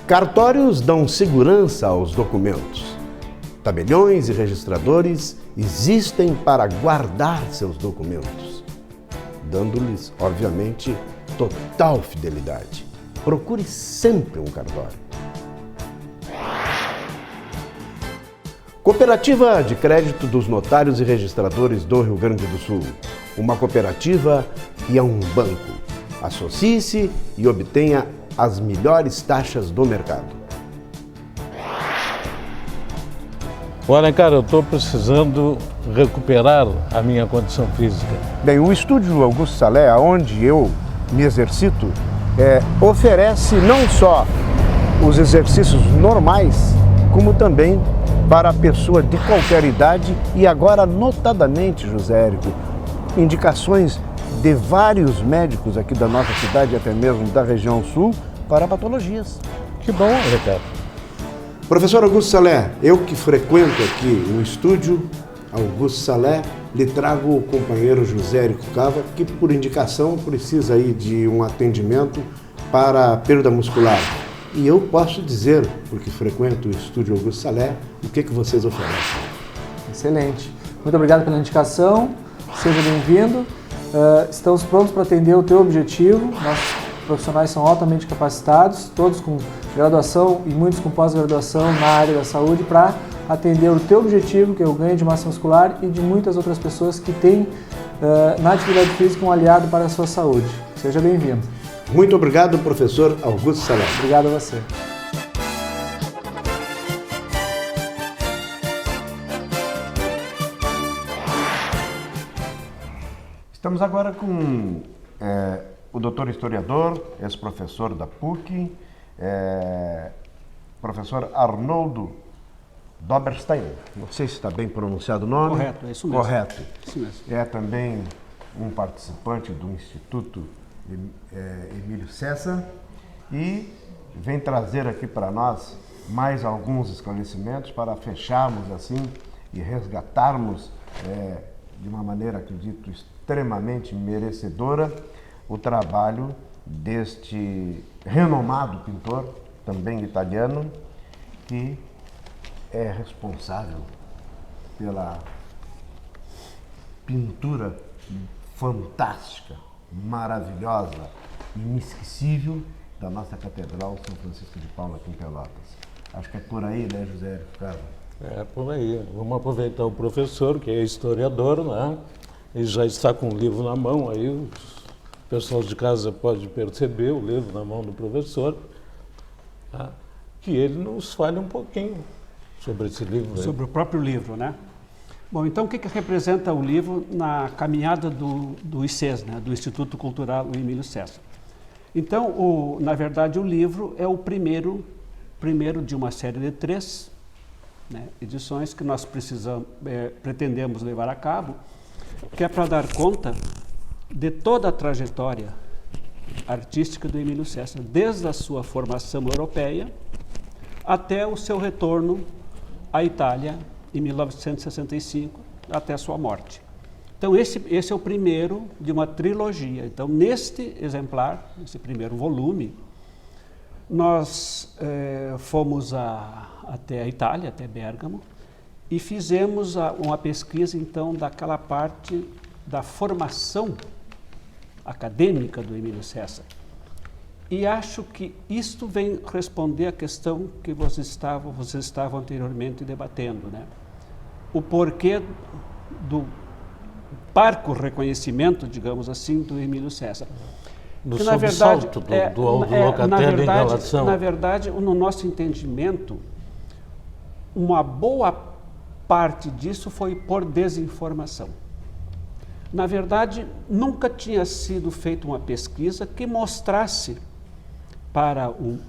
Cartórios dão segurança aos documentos. Tabeliões e registradores existem para guardar seus documentos, dando-lhes, obviamente, total fidelidade. Procure sempre um cartório. Cooperativa de Crédito dos Notários e Registradores do Rio Grande do Sul. Uma cooperativa que é um banco. Associe-se e obtenha as melhores taxas do mercado. Olha, cara, eu estou precisando recuperar a minha condição física. Bem, o Estúdio Augusto Salé, onde eu me exercito, oferece não só os exercícios normais, como também para a pessoa de qualquer idade e agora, notadamente, José Érico, indicações de vários médicos aqui da nossa cidade, até mesmo da região sul, para patologias. Que bom, Ricardo. Professor Augusto Salé, eu que frequento aqui o Estúdio Augusto Salé, lhe trago o companheiro José Érico Cava, que por indicação precisa aí de um atendimento para perda muscular. E eu posso dizer, porque frequento o Estúdio Augusto Salé, o que vocês oferecem. Excelente. Muito obrigado pela indicação. Seja bem-vindo. Estamos prontos para atender o teu objetivo. Nossos profissionais são altamente capacitados, todos com graduação e muitos com pós-graduação na área da saúde, para atender o teu objetivo, que é o ganho de massa muscular, e de muitas outras pessoas que têm na atividade física um aliado para a sua saúde. Seja bem-vindo. Muito obrigado, professor Augusto Salé. Obrigado a você. Estamos agora com o doutor historiador, ex-professor da PUC, professor Arnoldo Doberstein. Não sei se está bem pronunciado o nome. Correto, é isso mesmo. Correto. Isso mesmo. É também um participante do Instituto Emílio César e vem trazer aqui para nós mais alguns esclarecimentos para fecharmos assim e resgatarmos de uma maneira, acredito, extremamente merecedora o trabalho deste renomado pintor, também italiano, que é responsável pela pintura fantástica, maravilhosa, inesquecível da nossa Catedral São Francisco de Paula aqui em Pelotas. Acho que é por aí, né, José Ricardo? É por aí. Vamos aproveitar o professor, que é historiador, né? E já está com o livro na mão, aí o pessoal de casa pode perceber o livro na mão do professor, tá? Que ele nos fale um pouquinho sobre esse livro. Sobre o próprio livro, né? Bom, então o que representa o livro na caminhada do ICES, né? Do Instituto Cultural Emílio César? Então, na verdade, o livro é o primeiro de uma série de 3 edições que nós pretendemos levar a cabo, que é para dar conta de toda a trajetória artística do Emílio César, desde a sua formação europeia até o seu retorno à Itália em 1965, até a sua morte. Então, esse é o primeiro de uma trilogia. Então, neste exemplar, nesse primeiro volume, nós fomos até a Itália, até Bérgamo, e fizemos uma pesquisa, então, daquela parte da formação acadêmica do Emílio César. E acho que isto vem responder à questão que vocês estavam anteriormente debatendo, né? O porquê do parco reconhecimento, digamos assim, do Emílio César. Do sobressalto do Locatelli em relação... Na verdade, no nosso entendimento, uma boa parte disso foi por desinformação. Na verdade, nunca tinha sido feita uma pesquisa que mostrasse para o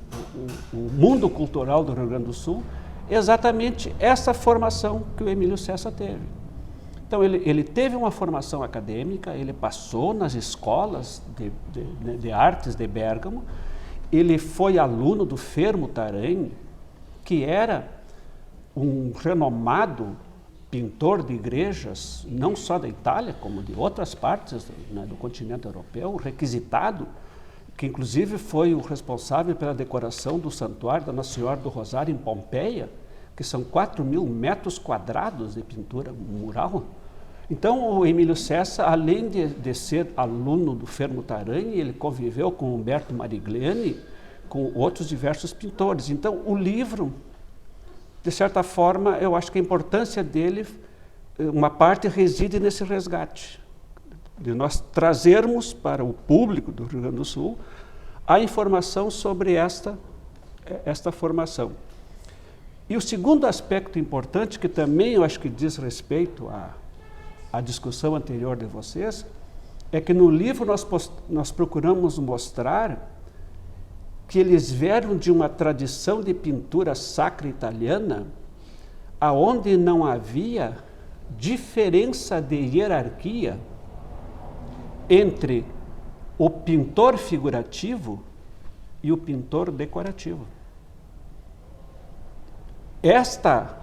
mundo cultural do Rio Grande do Sul exatamente essa formação que o Emílio César teve. Então, ele teve uma formação acadêmica, ele passou nas escolas de artes de Bérgamo, ele foi aluno do Fermo Taranho, que era um renomado pintor de igrejas, não só da Itália, como de outras partes, né, do continente europeu, requisitado. que inclusive foi o responsável pela decoração do Santuário da Nossa Senhora do Rosário em Pompeia, que são 4.000 metros quadrados de pintura mural. Então, o Emílio Cessa, além de ser aluno do Fermo Taranha, ele conviveu com Humberto Marigliani, com outros diversos pintores. Então, o livro, de certa forma, eu acho que a importância dele, uma parte reside nesse resgate, de nós trazermos para o público do Rio Grande do Sul a informação sobre esta formação. E o segundo aspecto importante, que também eu acho que diz respeito à discussão anterior de vocês, é que no livro nós procuramos mostrar que eles vieram de uma tradição de pintura sacra italiana, aonde não havia diferença de hierarquia entre o pintor figurativo e o pintor decorativo. Esta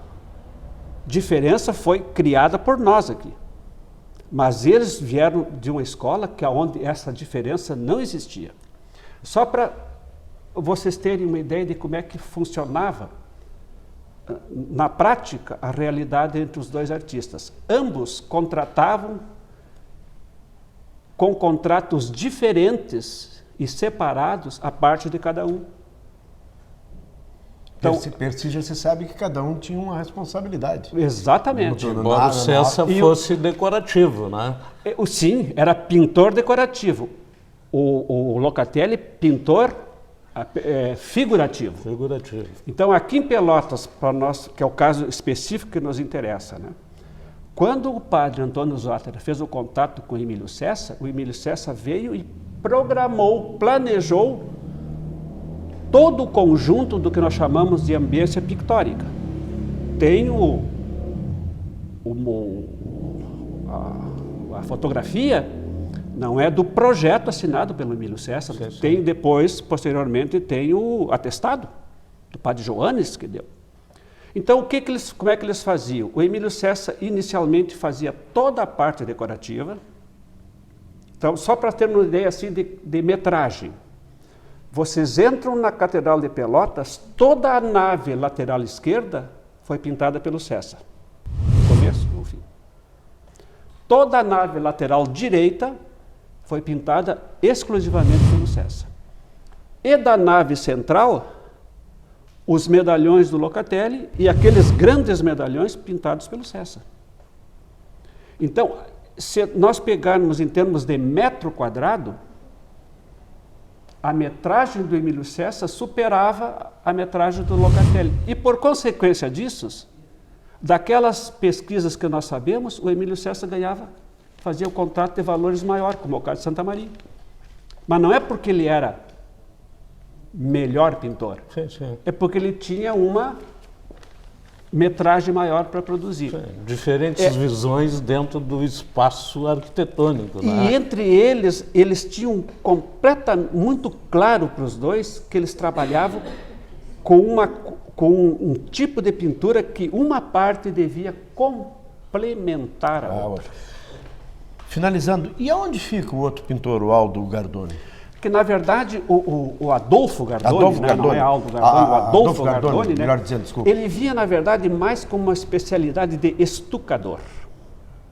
diferença foi criada por nós aqui, mas eles vieram de uma escola onde essa diferença não existia. Só para vocês terem uma ideia de como é que funcionava na prática a realidade entre os dois artistas. Ambos contratavam com contratos diferentes e separados a parte de cada um. Então, já se sabe que cada um tinha uma responsabilidade. Exatamente. Embora o Cessa fosse decorativo, né? Sim, era pintor decorativo. O Locatelli, pintor figurativo. Então, aqui em Pelotas, para nós, que é o caso específico que nos interessa, né? Quando o padre Antônio Zotter fez o contato com o Emílio Cessa veio e planejou todo o conjunto do que nós chamamos de ambiência pictórica. Tem a fotografia, não é do projeto assinado pelo Emílio Cessa, tem depois, posteriormente, tem o atestado do padre Joanes que deu. Então, como é que eles faziam? O Emílio Cessa inicialmente fazia toda a parte decorativa. Então, só para ter uma ideia assim de metragem, vocês entram na Catedral de Pelotas, toda a nave lateral esquerda foi pintada pelo Cessa, do começo ao fim. Toda a nave lateral direita foi pintada exclusivamente pelo Cessa. E da nave central, os medalhões do Locatelli e aqueles grandes medalhões pintados pelo Cessa. Então, se nós pegarmos em termos de metro quadrado, a metragem do Emílio Cessa superava a metragem do Locatelli. E por consequência disso, daquelas pesquisas que nós sabemos, o Emílio Cessa fazia o contrato de valores maior, como o caso de Santa Maria. Mas não é porque ele era melhor pintor, é porque ele tinha uma metragem maior para produzir. Diferentes visões dentro do espaço arquitetônico. E entre eles tinham muito claro para os dois que eles trabalhavam com um tipo de pintura que uma parte devia complementar a outra. Finalizando, e aonde fica o outro pintor, o Aldo Gardoni? Que, na verdade, o Adolfo Gardoni, não é Aldo Gardoni, o Adolfo Gardoni, né? Melhor dizendo, desculpa. Ele via, na verdade, mais como uma especialidade de estucador.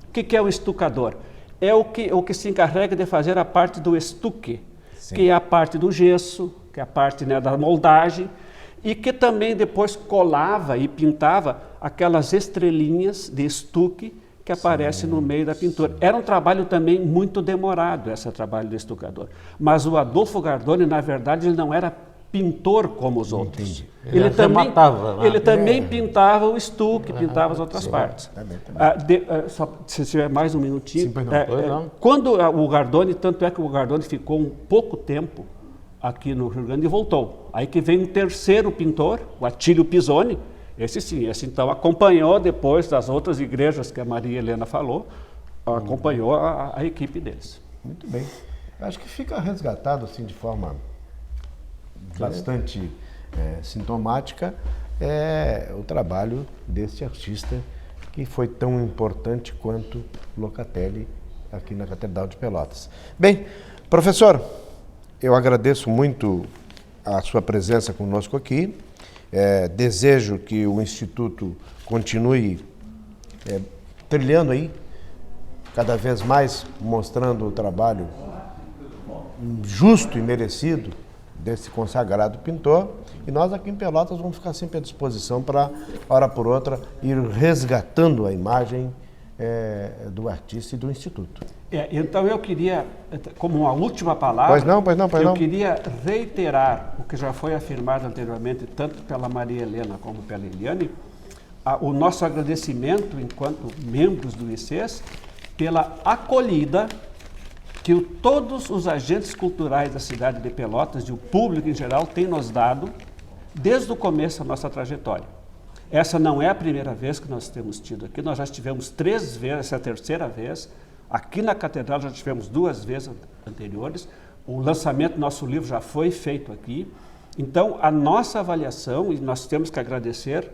O que é o estucador? É o que se encarrega de fazer a parte do estuque, que é a parte do gesso, que é a parte, né, da moldagem, e que também depois colava e pintava aquelas estrelinhas de estuque que aparece no meio da pintura. Era um trabalho também muito demorado, esse trabalho do estucador. Mas o Adolfo Gardoni, na verdade, ele não era pintor como os outros. Ele também pintava o estuque, pintava as outras partes. Só se tiver mais um minutinho. Quando o Gardoni, tanto é que o Gardoni ficou um pouco tempo aqui no Rio Grande e voltou. Aí que vem um terceiro pintor, o Atílio Pisoni. Esse então acompanhou depois das outras igrejas que a Maria Helena falou, acompanhou a equipe deles. Muito bem. Eu acho que fica resgatado assim de forma bastante sintomática o trabalho deste artista que foi tão importante quanto Locatelli aqui na Catedral de Pelotas. Bem, professor, eu agradeço muito a sua presença conosco aqui. Desejo que o Instituto continue trilhando aí, cada vez mais mostrando o trabalho justo e merecido desse consagrado pintor. E nós aqui em Pelotas vamos ficar sempre à disposição para, hora por outra, ir resgatando a imagem do artista e do Instituto. Então eu queria, como uma última palavra, pois não. Queria reiterar o que já foi afirmado anteriormente, tanto pela Maria Helena como pela Eliane, o nosso agradecimento enquanto membros do ICES pela acolhida que todos os agentes culturais da cidade de Pelotas e o público em geral têm nos dado desde o começo da nossa trajetória. Essa não é a primeira vez que nós temos tido aqui, nós já estivemos 3 vezes, essa é a terceira vez. Aqui na Catedral já tivemos 2 vezes anteriores. O lançamento do nosso livro já foi feito aqui. Então, a nossa avaliação, e nós temos que agradecer,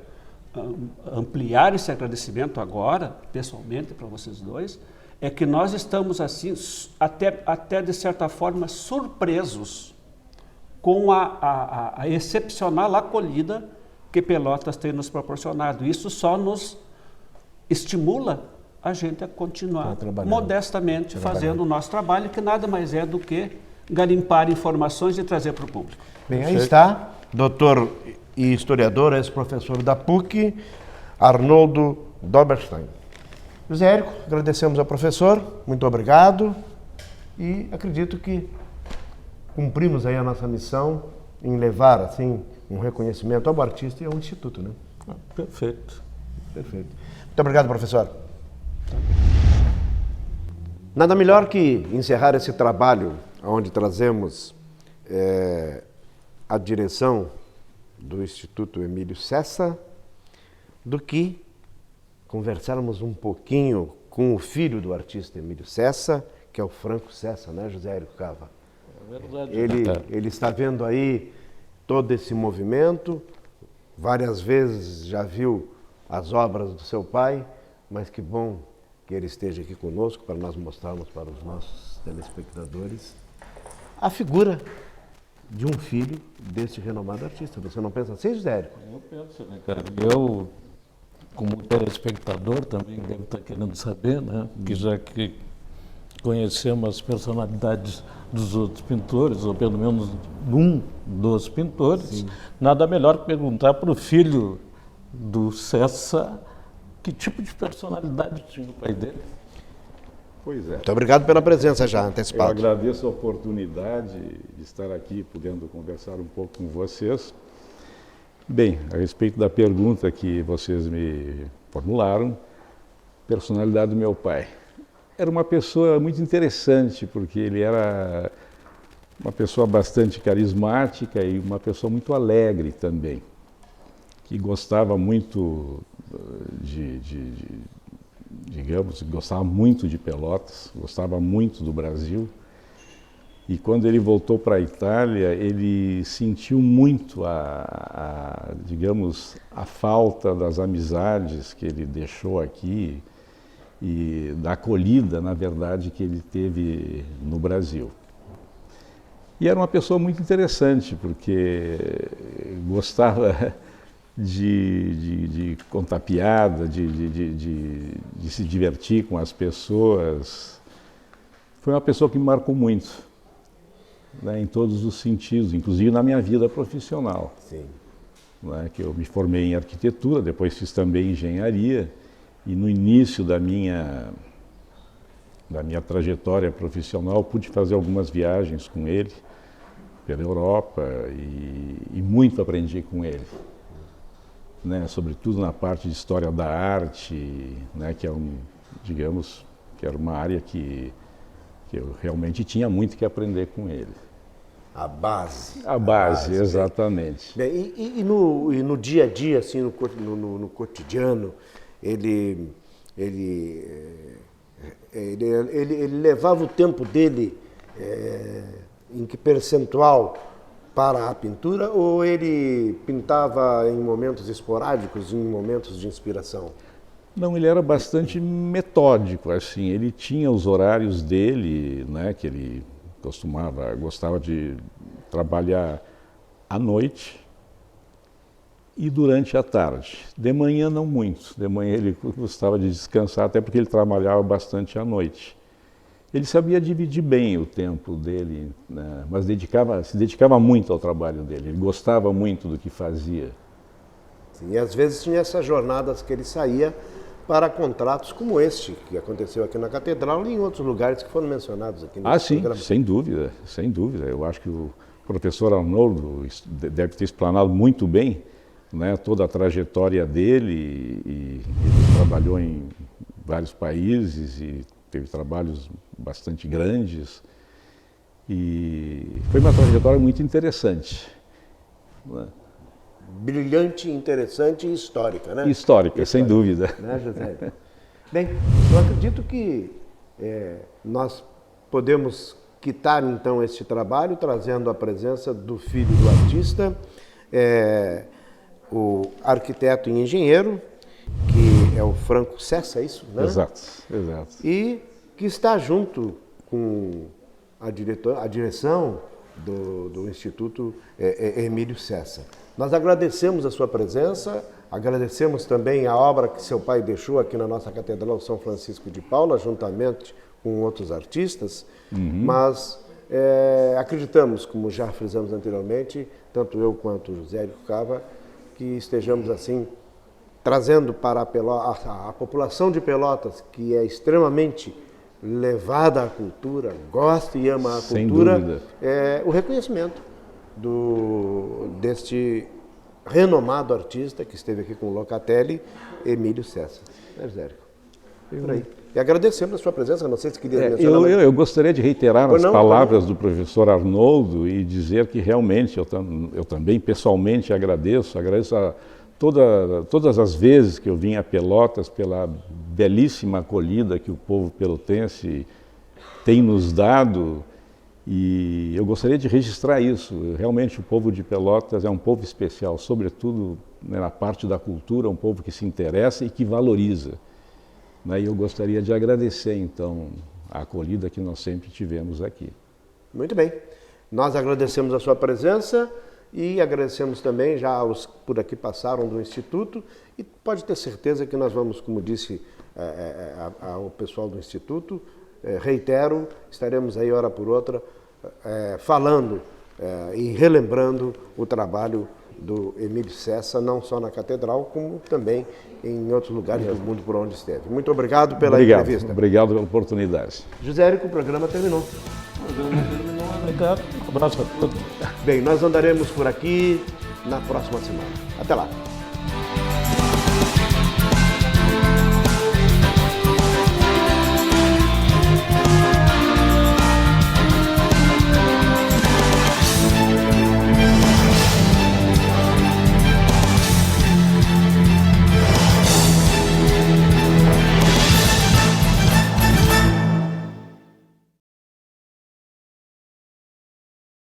ampliar esse agradecimento agora, pessoalmente, para vocês dois, é que nós estamos, assim, até de certa forma, surpresos com a excepcional acolhida que Pelotas tem nos proporcionado. Isso só nos estimula a gente a continuar modestamente fazendo o nosso trabalho, que nada mais é do que garimpar informações e trazer para o público. Bem, aí está, doutor e historiador, ex-professor da PUC, Arnoldo Doberstein. José Érico, agradecemos ao professor, muito obrigado, e acredito que cumprimos aí a nossa missão em levar, assim, um reconhecimento ao artista e ao Instituto, né? Perfeito. Perfeito. Muito obrigado, professor. Nada melhor que encerrar esse trabalho onde trazemos a direção do Instituto Emílio Sessa do que conversarmos um pouquinho com o filho do artista Emílio Sessa, que é o Franco Sessa, né, José Érico Cava? É verdade. Ele está vendo aí todo esse movimento, várias vezes já viu as obras do seu pai, mas que bom que ele esteja aqui conosco para nós mostrarmos para os nossos telespectadores a figura de um filho desse renomado artista. Você não pensa assim, José Érico? Eu penso, né, cara? Eu, como telespectador, também devo estar querendo saber, né? Que já que conhecemos as personalidades dos outros pintores, ou pelo menos um dos pintores, sim, nada melhor que perguntar para o filho do Sessa que tipo de personalidade tinha o pai dele. Pois é. Muito obrigado pela presença já antecipada. Eu agradeço a oportunidade de estar aqui, podendo conversar um pouco com vocês. Bem, a respeito da pergunta que vocês me formularam, personalidade do meu pai. Era uma pessoa muito interessante, porque ele era uma pessoa bastante carismática e uma pessoa muito alegre também, que gostava muito gostava muito de Pelotas, gostava muito do Brasil. E quando ele voltou para a Itália, ele sentiu muito digamos, a falta das amizades que ele deixou aqui e da acolhida, na verdade, que ele teve no Brasil. E era uma pessoa muito interessante, porque gostava de contar piada, de se divertir com as pessoas. Foi uma pessoa que me marcou muito, né, em todos os sentidos, inclusive na minha vida profissional. Sim. Né, que eu me formei em arquitetura, depois fiz também engenharia, e no início da minha trajetória profissional pude fazer algumas viagens com ele pela Europa e muito aprendi com ele. Né, sobretudo na parte de história da arte, né, que é digamos, que era uma área que eu realmente tinha muito que aprender com ele. A base. A base, exatamente. Bem, e no dia a dia, assim, no cotidiano, ele levava o tempo dele em que percentual para a pintura, ou ele pintava em momentos esporádicos, em momentos de inspiração? Não, ele era bastante metódico, assim, ele tinha os horários dele, né, que ele gostava de trabalhar à noite e durante a tarde. De manhã não muito, de manhã ele gostava de descansar, até porque ele trabalhava bastante à noite. Ele sabia dividir bem o tempo dele, né? Mas se dedicava muito ao trabalho dele, ele gostava muito do que fazia. Sim, e às vezes tinha essas jornadas que ele saía para contratos como este, que aconteceu aqui na Catedral e em outros lugares que foram mencionados aqui. Sim, programa. Sem dúvida, sem dúvida. Eu acho que o professor Arnoldo deve ter explanado muito bem, né, toda a trajetória dele, e ele trabalhou em vários países e teve trabalhos bastante grandes, e foi uma trajetória muito interessante, né? Brilhante, interessante e histórica, né? Histórica, sem dúvida. Né, José? Bem, eu acredito que nós podemos quitar então este trabalho trazendo a presença do filho do artista, o arquiteto e engenheiro, que é o Franco Cessa, é isso? Né? Exato, exato. E que está junto com a direção do Instituto Emílio Cessa. Nós agradecemos a sua presença, agradecemos também a obra que seu pai deixou aqui na nossa Catedral São Francisco de Paula, juntamente com outros artistas, mas acreditamos, como já frisamos anteriormente, tanto eu quanto o José Cava, que estejamos assim trazendo para a população de Pelotas, que é extremamente levada à cultura, gosta e ama a cultura, o reconhecimento deste renomado artista que esteve aqui com o Locatelli, Emílio Cessa. Por aí. E agradecemos a sua presença, não sei se queria mencionar. Eu gostaria de reiterar as palavras do professor Arnoldo e dizer que realmente eu também pessoalmente agradeço a todas as vezes que eu vim a Pelotas pela belíssima acolhida que o povo pelotense tem nos dado, e eu gostaria de registrar isso. Realmente o povo de Pelotas é um povo especial, sobretudo, né, na parte da cultura, um povo que se interessa e que valoriza. E eu gostaria de agradecer, então, a acolhida que nós sempre tivemos aqui. Muito bem. Nós agradecemos a sua presença e agradecemos também já aos que por aqui passaram do Instituto, e pode ter certeza que nós vamos, como disse ao pessoal do Instituto, reitero, estaremos aí hora por outra falando e relembrando o trabalho do Emílio Cessa, não só na Catedral, como também em outros lugares do mundo por onde esteve. Muito obrigado pela entrevista. Obrigado pela oportunidade. José Érico, o programa terminou. Obrigado. Um abraço a todos. Bem, nós andaremos por aqui na próxima semana. Até lá.